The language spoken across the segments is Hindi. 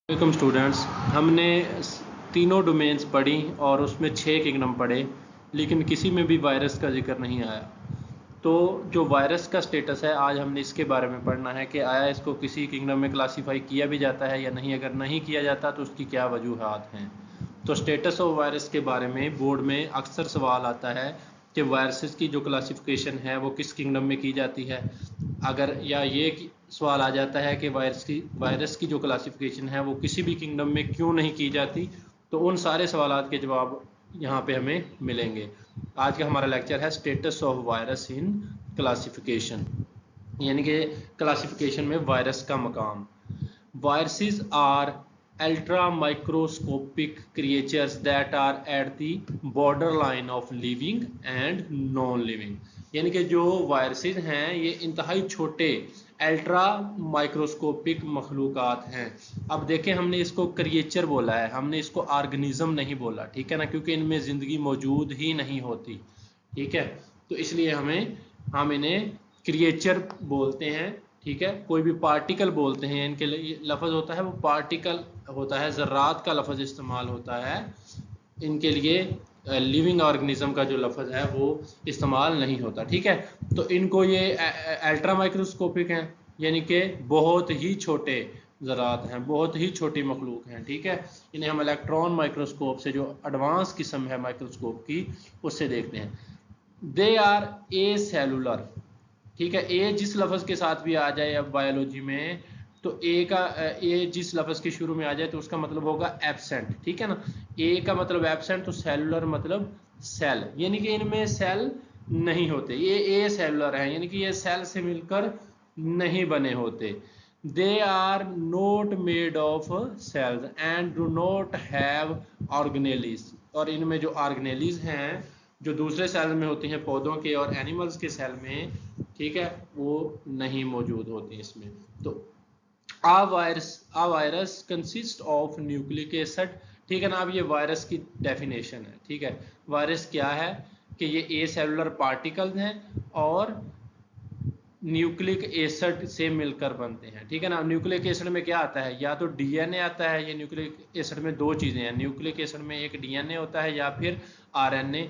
Welcome students. हमने तीनों डोमेन्स पढ़ी और उसमें 6 किंगडम पढ़े, लेकिन किसी में भी वायरस का जिक्र नहीं आया। तो जो वायरस का स्टेटस है, आज हमने इसके बारे में पढ़ना है कि आया इसको किसी किंगडम में क्लासीफाई किया भी जाता है या नहीं। अगर नहीं किया जाता तो उसकी क्या वजूहात हैं। तो स्टेटस ऑफ वायरस के बारे में बोर्ड में अक्सर सवाल आता है कि वायरसेस की जो क्लासिफिकेशन है वो किस किंगडम में की जाती है। अगर या ये सवाल आ जाता है कि वायरस की जो क्लासिफिकेशन है वो किसी भी किंगडम में क्यों नहीं की जाती, तो उन सारे सवालात के जवाब यहाँ पे हमें मिलेंगे। आज का हमारा लेक्चर है status of virus in classification, यानी कि क्लासिफिकेशन में वायरस का मकाम। Viruses are ultra microscopic creatures that are at the borderline of living and non living। यानी कि जो वायरसेस हैं ये इंतहाई छोटे अल्ट्रा माइक्रोस्कोपिक मखलूक़ात हैं। अब देखें, हमने इसको क्रिएचर बोला है, हमने इसको ऑर्गेनिज्म नहीं बोला, ठीक है ना, क्योंकि इनमें ज़िंदगी मौजूद ही नहीं होती। ठीक है, तो इसलिए हम इन्हें क्रिएचर बोलते हैं। ठीक है, कोई भी पार्टिकल बोलते हैं, इनके लिए लफ्ज़ होता है वो पार्टिकल होता है, ज़र्रात का लफ्ज़ इस्तेमाल होता है इनके लिए। लिविंग ऑर्गेनिज्म का जो लफ्ज़ है वो इस्तेमाल नहीं होता। ठीक है, तो इनको ये अल्ट्रा माइक्रोस्कोपिक हैं, यानी कि बहुत ही छोटे ज़रात हैं, बहुत ही छोटी मखलूक हैं। ठीक है, इन्हें हम इलेक्ट्रॉन माइक्रोस्कोप से, जो एडवांस किस्म है माइक्रोस्कोप की, उससे देखते हैं। They are acellular. ठीक है, ए जिस लफ्ज़ के साथ भी आ जाए अब बायोलॉजी में, तो ए जिस लफ्ज़ के शुरू में आ जाए तो उसका मतलब होगा एब्सेंट। ठीक है ना, ए का मतलब एब्सेंट, तो सेलुलर मतलब सेल, यानी कि इनमें सेल नहीं होते। ये ए सेलुलर है, यानी कि ये सेल से मिलकर नहीं बने होते। They are not made of cells and do not have organelles. और इनमें जो ऑर्गेनेलिस हैं जो दूसरे सेल में होती हैं, पौधों के और एनिमल्स के सेल में, ठीक है, वो नहीं मौजूद होती इसमें। तो a virus consist of nucleic acid. ठीक है ना, अब ये वायरस की डेफिनेशन है। ठीक है, वायरस क्या है कि ये ए सेलुलर पार्टिकल्स हैं और न्यूक्लिक एसिड से मिलकर बनते हैं। ठीक है ना, न्यूक्लिक एसिड में क्या आता है, या तो डीएनए आता है। ये न्यूक्लिक एसिड में दो चीज़ें हैं, न्यूक्लिक एसिड में एक डीएनए होता है या फिर आरएनए।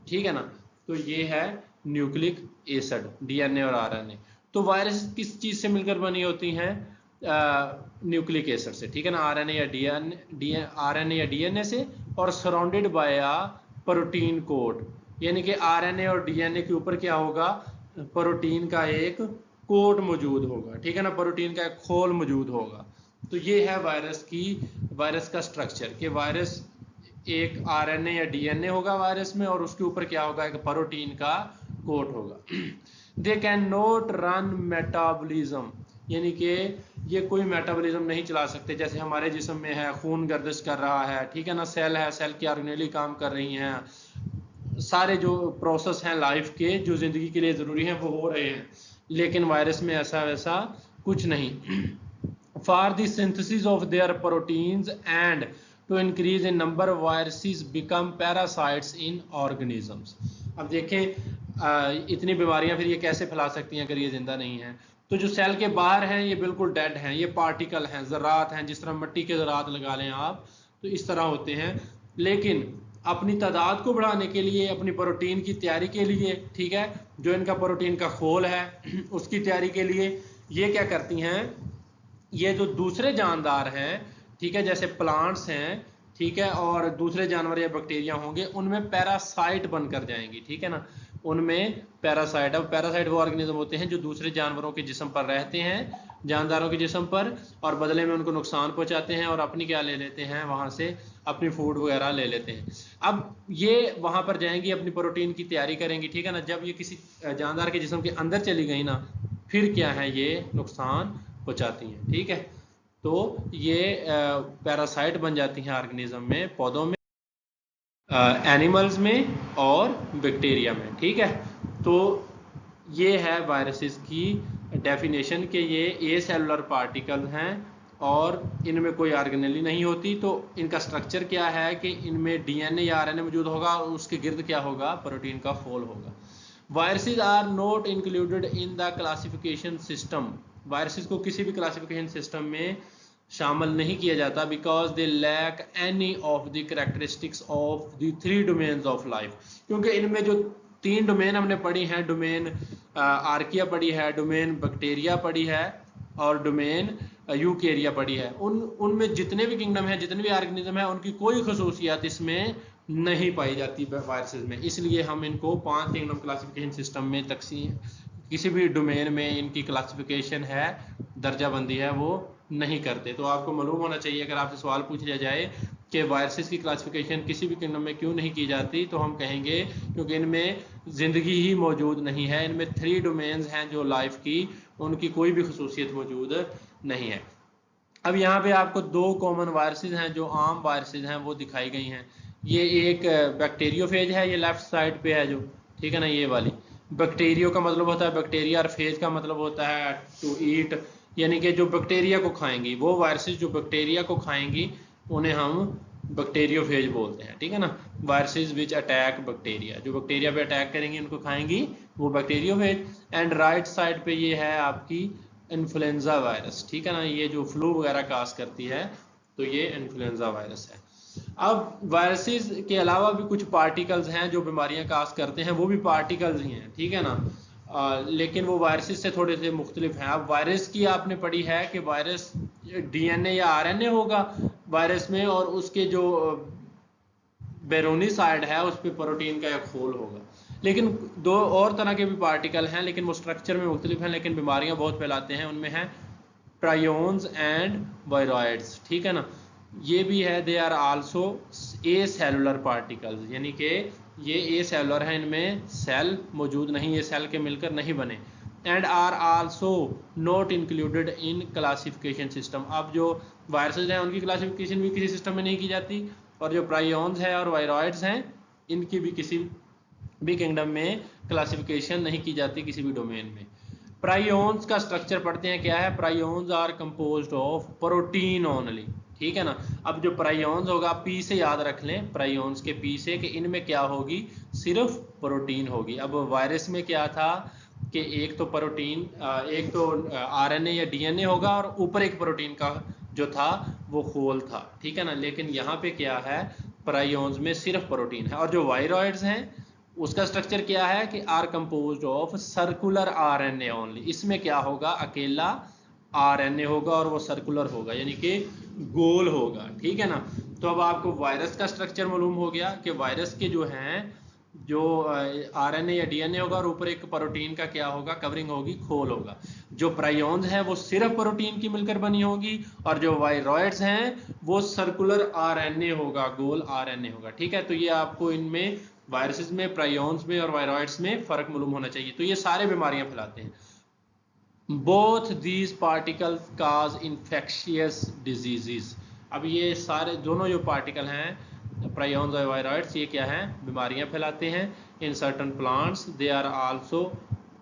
ठीक है ना, तो ये है न्यूक्लिक एसिड, डीएनए और आरएनए। तो वायरस किस चीज़ से मिलकर बनी होती हैं? न्यूक्लिक एसिड से। ठीक है ना, आरएनए या डीएनए से, और surrounded by a protein coat, यानी कि आरएनए और डीएनए के ऊपर क्या होगा, प्रोटीन का एक कोट मौजूद होगा। ठीक है ना, प्रोटीन का एक खोल मौजूद होगा। तो ये है वायरस का स्ट्रक्चर, कि वायरस एक आरएनए या डीएनए होगा वायरस में, और उसके ऊपर क्या होगा, एक प्रोटीन का कोट होगा। They can not run metabolism, यानी कि ये कोई मेटाबॉलिज्म नहीं चला सकते। जैसे हमारे जिस्म में है, खून गर्दिश कर रहा है, ठीक है ना, सेल है, सेल की ऑर्गेनेली काम कर रही हैं, सारे जो प्रोसेस हैं लाइफ के जो ज़िंदगी के लिए ज़रूरी हैं वो हो रहे हैं, लेकिन वायरस में ऐसा वैसा कुछ नहीं। For the synthesis of their proteins and to increase in number, viruses become parasites in organisms. अब देखें, इतनी बीमारियां फिर ये कैसे फैला सकती हैं अगर ये जिंदा नहीं है। तो जो सेल के बाहर हैं ये बिल्कुल डेड हैं, ये पार्टिकल हैं, ज़रात हैं, जिस तरह मिट्टी के ज़रात लगा लें आप, तो इस तरह होते हैं। लेकिन अपनी तादाद को बढ़ाने के लिए, अपनी प्रोटीन की तैयारी के लिए, ठीक है, जो इनका प्रोटीन का खोल है उसकी तैयारी के लिए ये क्या करती हैं, ये जो दूसरे जानदार हैं, ठीक है, जैसे प्लांट्स हैं, ठीक है, और दूसरे जानवर या बैक्टीरिया होंगे, उनमें पैरासाइट बनकर जाएंगी। ठीक है ना, उनमें पैरासाइट, अब पैरासाइट वो ऑर्गेनिज्म होते हैं जो दूसरे जानवरों के जिस्म पर रहते हैं, जानदारों के जिस्म पर, और बदले में उनको नुकसान पहुंचाते हैं और अपनी क्या ले लेते हैं, वहां से अपनी फूड वगैरह ले लेते हैं। अब ये वहां पर जाएंगी, अपनी प्रोटीन की तैयारी करेंगी। ठीक है ना, जब ये किसी जानदार के जिस्म के अंदर चली गई ना, फिर क्या है, ये नुकसान पहुंचाती हैं। ठीक है, तो ये पैरासाइट बन जाती हैं ऑर्गेनिज्म में, पौधों में, एनिमल्स में और बैक्टीरिया में। ठीक है, तो ये है वायरसेस की डेफिनेशन कि ये ए सेलुलर पार्टिकल हैं और इनमें कोई ऑर्गेनेली नहीं होती। तो इनका स्ट्रक्चर क्या है कि इनमें डीएनए या आरएनए मौजूद होगा और उसके गिर्द क्या होगा, प्रोटीन का खोल होगा। Viruses are not included in the classification system. Viruses को किसी भी क्लासिफिकेशन सिस्टम में शामिल नहीं किया जाता because they lack any of the characteristics of the 3 domains of life, क्योंकि इनमें जो 3 डोमेन हमने पढ़ी हैं, डोमेन आर्किया पढ़ी है, डोमेन बैक्टीरिया पढ़ी है और डोमेन यूकेरिया पढ़ी है, उनमें जितने भी किंगडम है, जितने भी ऑर्गेनिज्म है, उनकी कोई खसूसियात इसमें नहीं पाई जाती वायरसेस में। इसलिए हम इनको 5 किंगडम क्लासिफिकेशन सिस्टम में तकसीम, किसी भी डोमेन में इनकी क्लासिफिकेशन है, दर्जाबंदी है, वो नहीं करते। तो आपको मालूम होना चाहिए, अगर आपसे सवाल पूछ लिया जाए कि वायरसेस की क्लासिफिकेशन किसी भी किंगडम में क्यों नहीं की जाती, तो हम कहेंगे क्योंकि इनमें ज़िंदगी ही मौजूद नहीं है, इनमें 3 डोमेन्स हैं जो लाइफ की, उनकी कोई भी खसूसियत मौजूद नहीं है। अब यहाँ पे आपको 2 कॉमन वायरसेस हैं जो आम वायरसेस हैं वो दिखाई गई हैं। ये एक बैक्टीरियोफेज है, ये लेफ्ट साइड पे है जो, ठीक है ना, ये वाली। बैक्टीरियो का मतलब होता है बैक्टीरिया और फेज का मतलब होता है टू ईट, यानी कि जो बैक्टीरिया को खाएंगी, वो वायरसेस जो बैक्टीरिया को खाएंगी उन्हें हम बैक्टीरियोफेज बोलते हैं, ठीक है ना। वायरसेस विच अटैक बैक्टीरिया, जो बैक्टीरिया पे अटैक करेंगी उनको खाएंगी, वो बैक्टीरियोफेज। एंड राइट साइड पे ये है आपकी इन्फ्लुएंजा वायरस, ठीक है ना, ये जो फ्लू वगैरह काज करती है, तो ये इन्फ्लुएंजा वायरस है। अब वायरसेस के अलावा भी कुछ पार्टिकल्स हैं जो बीमारियां काज करते हैं, वो भी पार्टिकल्स ही हैं, ठीक है ना, लेकिन वो वायरसेस से थोड़े से मुख्तलिफ हैं। अब वायरस की आपने पढ़ी है कि वायरस डीएनए या आरएनए होगा वायरस में, और उसके जो बैरोनी साइड है उस पर प्रोटीन का एक खोल होगा। लेकिन 2 और तरह के भी पार्टिकल हैं, लेकिन वो स्ट्रक्चर में मुख्तलिफ हैं, लेकिन बीमारियां बहुत फैलाते हैं। उनमें हैं प्रायोन्स एंड वायरॉइड्स, ठीक है ना, ये भी है। They are also acellular particles, यानी कि ये ए सेलुलर है, इनमें सेल मौजूद नहीं, ये सेल के मिलकर नहीं बने। And are also not included in classification system. अब जो वायरसेस हैं उनकी क्लासिफिकेशन भी किसी सिस्टम में नहीं की जाती, और जो प्रायोन्स हैं और वायरॉइड्स हैं इनकी भी किसी भी किंगडम में क्लासिफिकेशन नहीं की जाती किसी भी डोमेन में। प्रायोन्स का स्ट्रक्चर पढ़ते हैं, क्या है। Prions are composed of protein only, ठीक है ना। अब जो प्रायोन्स होगा, पी से याद रख लें, प्रायोन्स के पी से, कि इनमें क्या होगी, सिर्फ प्रोटीन होगी। अब वायरस में क्या था कि एक तो प्रोटीन, एक तो आरएनए या डीएनए होगा और ऊपर एक प्रोटीन का जो था वो खोल था, ठीक है ना। लेकिन यहाँ पे क्या है, प्रायोन्स में सिर्फ प्रोटीन है। और जो वायरॉइड्स हैं उसका स्ट्रक्चर क्या है कि are composed of circular RNA only. इसमें क्या होगा, अकेला आरएनए होगा और वो सर्कुलर होगा, यानी कि गोल होगा, ठीक है ना। तो अब आपको वायरस का स्ट्रक्चर मालूम हो गया कि वायरस के जो हैं, जो आरएनए या डीएनए होगा और ऊपर एक प्रोटीन का क्या होगा, कवरिंग होगी, खोल होगा। जो प्रायोन्स हैं वो सिर्फ प्रोटीन की मिलकर बनी होगी, और जो वायरॉइड्स हैं वो सर्कुलर आरएनए होगा, गोल आरएनए होगा, ठीक है। तो ये आपको इनमें वायरसेस में, प्रायोन्स में और वायरॉइड्स में फर्क मालूम होना चाहिए। तो ये सारे बीमारियां फैलाते हैं। Both these particles cause infectious diseases. अब ये सारे दोनों जो पार्टिकल हैं, प्रायोन्स और वायरॉइड्स, ये क्या हैं, बीमारियां फैलाते हैं। In certain plants they are also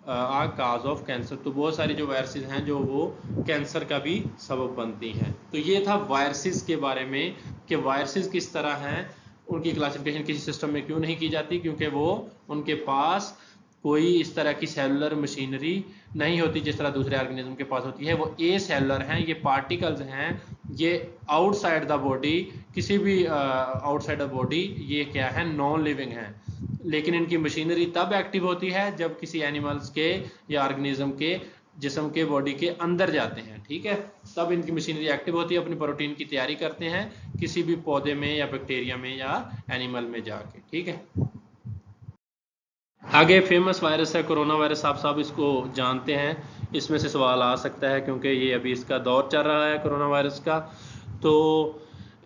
a cause of cancer. तो बहुत सारी जो वायरसेस हैं जो वो कैंसर का भी सबब बनती हैं। तो ये था वायरसेस के बारे में कि वायरसेस किस तरह हैं, उनकी क्लासिफिकेशन किसी सिस्टम में क्यों नहीं की जाती, क्योंकि वो उनके पास कोई इस तरह की सेलुलर मशीनरी नहीं होती जिस तरह दूसरे ऑर्गेनिज्म के पास होती है। वो ए सेलुलर हैं, ये पार्टिकल्स हैं, ये आउटसाइड द बॉडी, किसी भी आउटसाइड द बॉडी ये क्या है, नॉन लिविंग है। लेकिन इनकी मशीनरी तब एक्टिव होती है जब किसी एनिमल्स के या ऑर्गेनिज्म के जिस्म के बॉडी के अंदर जाते हैं, ठीक है, तब इनकी मशीनरी एक्टिव होती है, अपनी प्रोटीन की तैयारी करते हैं किसी भी पौधे में या बैक्टीरिया में या एनिमल में जाके, ठीक है। आगे फेमस वायरस है कोरोना वायरस, आप सब इसको जानते हैं, इसमें से सवाल आ सकता है क्योंकि ये अभी इसका दौर चल रहा है कोरोना वायरस का। तो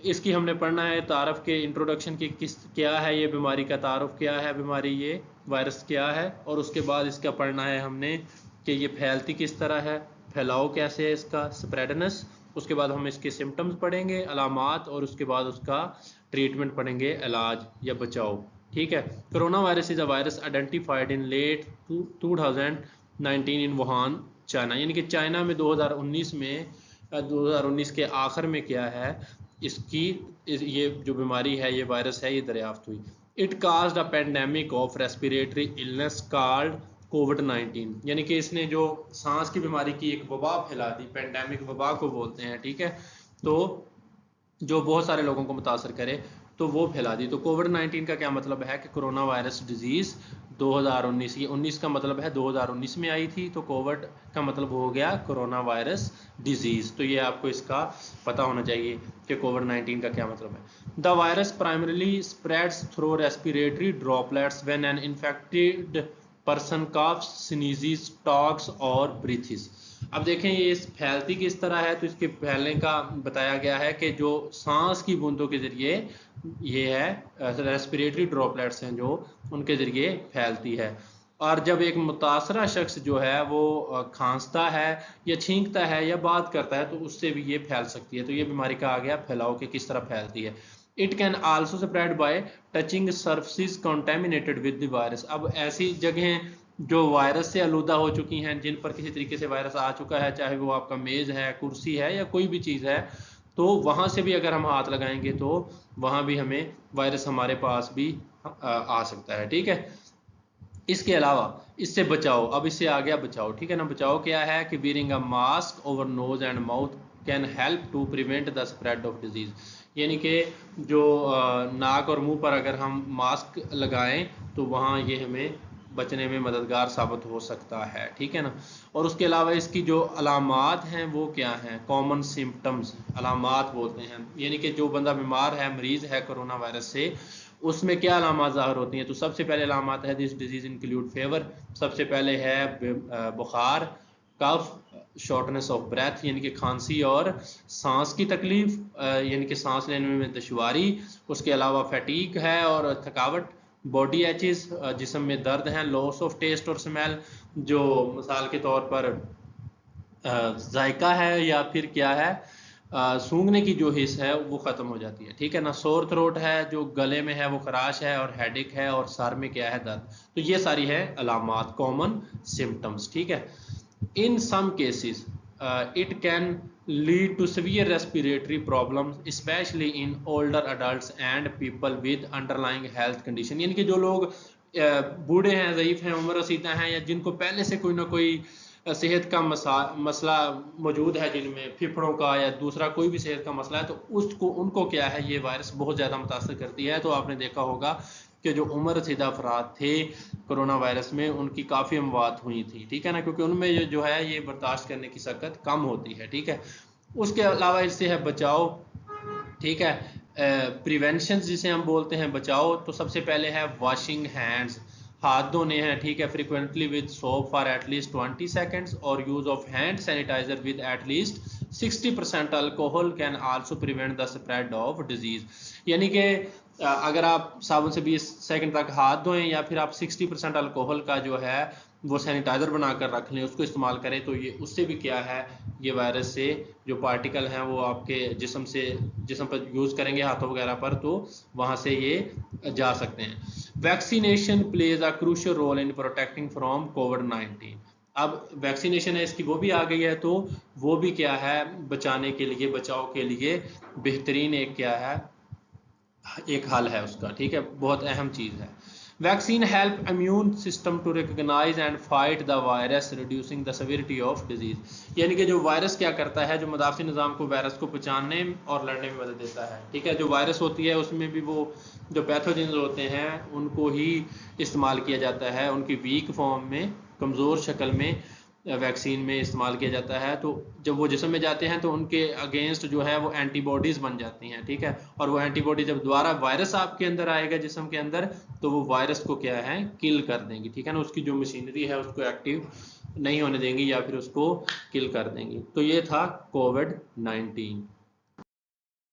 इसकी हमने पढ़ना है तारफ़ के इंट्रोडक्शन की, किस क्या है ये बीमारी का तारफ़ क्या है, बीमारी ये वायरस क्या है, और उसके बाद इसका पढ़ना है हमने कि ये फैलती किस तरह है, फैलाव कैसे है इसका, स्प्रेडनेस। उसके बाद हम इसके सिम्टम्स पढ़ेंगे, अलामात, और उसके बाद उसका ट्रीटमेंट पढ़ेंगे, इलाज या बचाव, ठीक है। Corona virus is a virus identified in late 2019 in Wuhan, China. यानी कि चाइना में 2019 के आखिर में क्या है, इसकी ये जो बीमारी है, ये वायरस है, ये दरियाफ्त हुई। It caused a pandemic of respiratory illness called कोविड-19। यानी कि इसने जो सांस की बीमारी की एक वबा फैला दी, पेंडेमिक वबा को बोलते हैं, ठीक है। तो जो बहुत सारे लोगों को मुतासर करे तो वो फैला दी। तो कोविड-19 का क्या मतलब है कि कोरोना वायरस डिजीज़ 2019, ये 19 का मतलब है 2019 में आई थी, तो कोविड का मतलब हो गया कोरोना वायरस डिजीज़। तो ये आपको इसका पता होना चाहिए कि कोविड-19 का क्या मतलब है। The virus primarily spreads through respiratory droplets when an infected person coughs, sneezes, talks और ब्रीथेस। अब देखें ये फैलती किस तरह है, तो इसके फैलने का बताया गया है कि जो सांस की बूंदों के ज़रिए ये है रेस्पिरेटरी ड्रॉपलेट्स हैं जो उनके ज़रिए फैलती है। और जब एक मुतासरा शख्स जो है वो खांसता है या छींकता है या बात करता है तो उससे भी ये फैल सकती है। तो ये बीमारी का आ गया फैलाव के किस तरह फैलती है। It can also spread by touching surfaces contaminated with the virus. अब ऐसी जगहें जो वायरस से आलूदा हो चुकी हैं, जिन पर किसी तरीके से वायरस आ चुका है, चाहे वो आपका मेज़ है, कुर्सी है या कोई भी चीज़ है, तो वहाँ से भी अगर हम हाथ लगाएंगे तो वहाँ भी हमें वायरस हमारे पास भी आ सकता है। ठीक है, इसके अलावा इससे बचाओ, अब इससे आ गया बचाओ। ठीक है ना, बचाओ क्या है कि wearing a mask over nose and mouth can help to prevent the spread of disease। यानी कि जो नाक और मुंह पर अगर हम मास्क लगाएं तो वहाँ ये हमें बचने में मददगार साबित हो सकता है। ठीक है ना, और उसके अलावा इसकी जो अलामात हैं वो क्या हैं, कॉमन सिम्टम्स अलामात बोलते हैं, यानी कि जो बंदा बीमार है, मरीज़ है कोरोना वायरस से, उसमें क्या अलामात ज़ाहिर होती हैं। तो सबसे पहले अलामात है दिस डिजीज़ इंक्लूड फेवर, सबसे पहले है बुखार, कफ, शॉर्टनेस ऑफ ब्रेथ यानी कि खांसी और सांस की तकलीफ, यानी कि सांस लेने में दुश्वारी, उसके अलावा फैटीग है और थकावट, बॉडी एचेस जिस्म में दर्द है, लॉस ऑफ टेस्ट और स्मेल जो मिसाल के तौर पर जायका है या फिर क्या है सूंघने की जो हिस्स है वो ख़त्म हो जाती है। ठीक है ना, सोर थ्रोट है जो गले में है वो खराश है, और हेडेक है, और सर में क्या है दर्द। तो ये सारी है अलामात, कॉमन सिम्टम्स। ठीक है, in some cases it can lead to severe respiratory problems especially in older adults and people with underlying health condition। यानी कि जो लोग बूढ़े हैं, ज़ईफ़ हैं, उम्र रसीदा हैं, या जिनको पहले से कोई ना कोई सेहत का मसला मौजूद है, जिनमें फिफड़ों का या दूसरा कोई भी सेहत का मसला है, तो उसको उनको क्या है ये वायरस बहुत ज़्यादा मुतासर करती है। तो आपने देखा होगा कि जो उम्र रसीदा अफराद थे कोरोना वायरस में उनकी काफ़ी अमवात हुई थी। ठीक है ना, क्योंकि उनमें जो है ये बर्दाश्त करने की सकत कम होती है। ठीक है, उसके अलावा इससे है बचाव। ठीक है, प्रिवेंशन जिसे हम बोलते हैं बचाओ, तो सबसे पहले है वॉशिंग हैंड्स, हाथ धोने हैं। ठीक है, frequently with soap for at least 20 seconds और use of hand sanitiser with at least 60% alcohol can also prevent the spread of disease. यानी कि अगर आप साबुन से 20 सेकंड तक हाथ धोएं या फिर आप 60% अल्कोहल का जो है वो सैनिटाइज़र बनाकर रख लें, उसको इस्तेमाल करें, तो ये उससे भी क्या है ये वायरस से जो पार्टिकल हैं वो आपके जिस्म पर यूज़ करेंगे हाथों वगैरह पर, तो वहाँ से ये जा सकते हैं। Vaccination plays a crucial role in protecting from कोविड-19। अब वैक्सीनेशन है इसकी वो भी आ गई है, तो वो भी क्या है बचाने के लिए, बचाव के लिए बेहतरीन एक क्या है एक हल है उसका। ठीक है, बहुत अहम चीज़ है। Vaccine help immune system to recognise and fight the virus reducing the severity of disease. यानी कि जो वायरस क्या करता है, जो मदाफ़ी निज़ाम को वायरस को पहचानने और लड़ने में मदद देता है। ठीक है, जो वायरस होती है उसमें भी वो जो पैथोजेंस होते हैं उनको ही इस्तेमाल किया जाता है, उनकी वीक फॉर्म में, कमज़ोर शक्ल में वैक्सीन में इस्तेमाल किया जाता है। तो जब वो जिस्म में जाते हैं तो उनके अगेंस्ट जो है वो एंटीबॉडीज़ बन जाती हैं। ठीक है, और वो एंटीबॉडी जब दोबारा वायरस आपके अंदर आएगा जिस्म के अंदर, तो वो वायरस को क्या है किल कर देंगी। ठीक है ना, उसकी जो मशीनरी है उसको एक्टिव नहीं होने देंगी या फिर उसको किल कर देंगी। तो ये था कोविड-19।